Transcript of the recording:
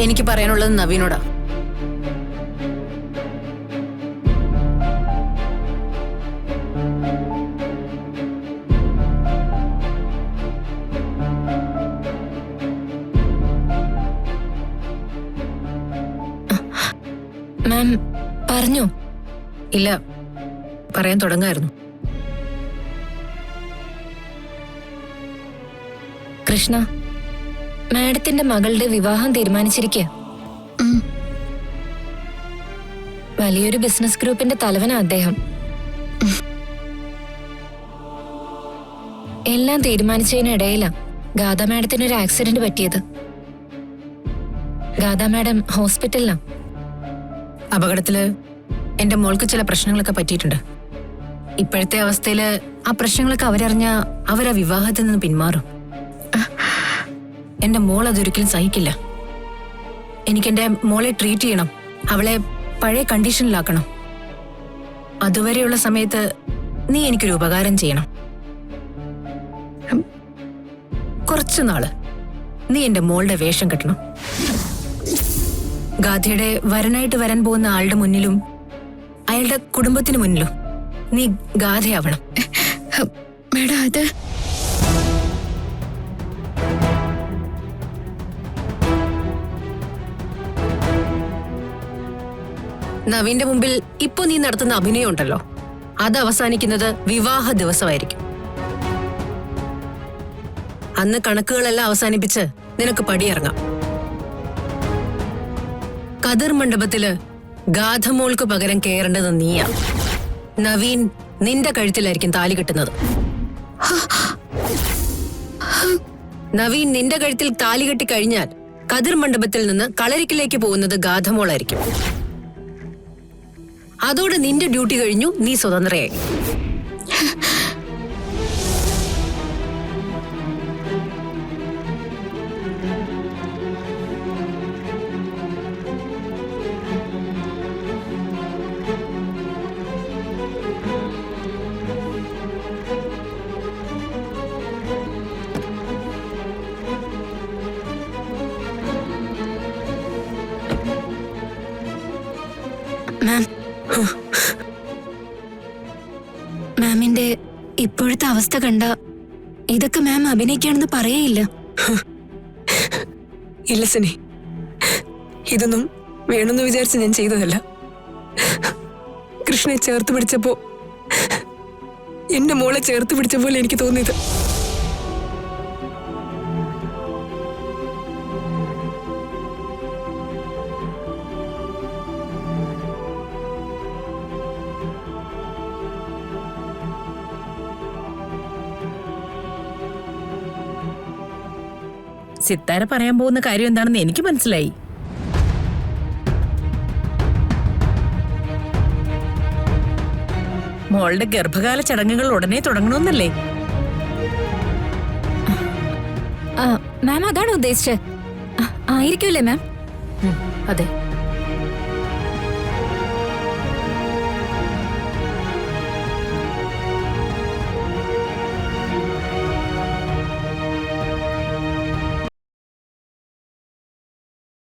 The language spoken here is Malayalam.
എനിക്ക് പറയാനുള്ളത് നവീനോടാ. മാം പറഞ്ഞോ? ഇല്ല, പറയാൻ തുടങ്ങായിരുന്നു. കൃഷ്ണ, മാഡത്തിന്റെ മകളുടെ വിവാഹം തീരുമാനിച്ചിരിക്കുക. വലിയൊരു ബിസിനസ് ഗ്രൂപ്പിന്റെ തലവനാ അദ്ദേഹം. എല്ലാം തീരുമാനിച്ചതിനിടയിലാ ഗാഥ മാഡത്തിനൊരു ആക്സിഡന്റ് പറ്റിയത്. ഗാഥ മാഡം ഹോസ്പിറ്റലിലാ. അപകടത്തില് എന്റെ മോൾക്ക് ചില പ്രശ്നങ്ങളൊക്കെ പറ്റിയിട്ടുണ്ട്. ഇപ്പോഴത്തെ അവസ്ഥയില് ആ പ്രശ്നങ്ങളൊക്കെ അവരറിഞ്ഞ അവരാ വിവാഹത്തിൽ നിന്ന് പിന്മാറും. എന്റെ മോൾ അതൊരിക്കലും സഹിക്കില്ല. എനിക്കെന്റെ മോളെ ട്രീറ്റ് ചെയ്യണം, അവളെ പഴയ കണ്ടീഷനിലാക്കണം. അതുവരെയുള്ള സമയത്ത് നീ എനിക്കൊരു ഉപകാരം ചെയ്യണം. കുറച്ചുനാള് നീ എന്റെ മോളുടെ വേഷം കെട്ടണം. ഗാഥയുടെ വരനായിട്ട് വരാൻ പോകുന്ന ആളുടെ മുന്നിലും അയാളുടെ കുടുംബത്തിന് മുന്നിലും നീ ഗാഥയാവണം. മേഡം, അത് നവീന്റെ മുമ്പിൽ ഇപ്പൊ നീ നടത്തുന്ന അഭിനയം ഉണ്ടല്ലോ, അത് അവസാനിക്കുന്നത് വിവാഹ ദിവസമായിരിക്കും. അന്ന് കണക്കുകളെല്ലാം അവസാനിപ്പിച്ച് നിനക്ക് പടിയിറങ്ങാം. കതിർ മണ്ഡപത്തില് ഗാഥമോൾക്ക് പകരം കയറേണ്ടത് നീയാ. നവീൻ നിന്റെ കഴുത്തിലായിരിക്കും താലി കെട്ടുന്നത്. നവീൻ നിന്റെ കഴുത്തിൽ താലി കെട്ടി കഴിഞ്ഞാൽ കതിർ മണ്ഡപത്തിൽ നിന്ന് കളരിക്കിലേക്ക് പോകുന്നത് ഗാഥമോളായിരിക്കും. അതോടെ നിന്റെ ഡ്യൂട്ടി കഴിഞ്ഞു, നീ സ്വതന്ത്രയായി. മാം, മാമിന്റെ ഇപ്പോഴത്തെ അവസ്ഥ കണ്ട ഇതൊക്കെ മാം അഭിനയിക്കാണെന്ന് പറയേയില്ല. ഇല്ല സനി, ഇതൊന്നും വേണമെന്ന് വിചാരിച്ച് ഞാൻ ചെയ്തതല്ല. കൃഷ്ണനെ ചേർത്ത് പിടിച്ചപ്പോ എന്റെ മോളെ ചേർത്ത് പിടിച്ച പോലെ എനിക്ക് തോന്നിയത്. സിത്താര പറയാൻ പോകുന്ന കാര്യം എന്താണെന്ന് എനിക്ക് മനസ്സിലായി. മോളുടെ ഗർഭകാല ചടങ്ങുകൾ ഉടനെ തുടങ്ങണമെന്നല്ലേ? മാം അതാണ് ഉദ്ദേശിച്ചത്. ആയിരിക്കുമല്ലേ മാം? അതെ.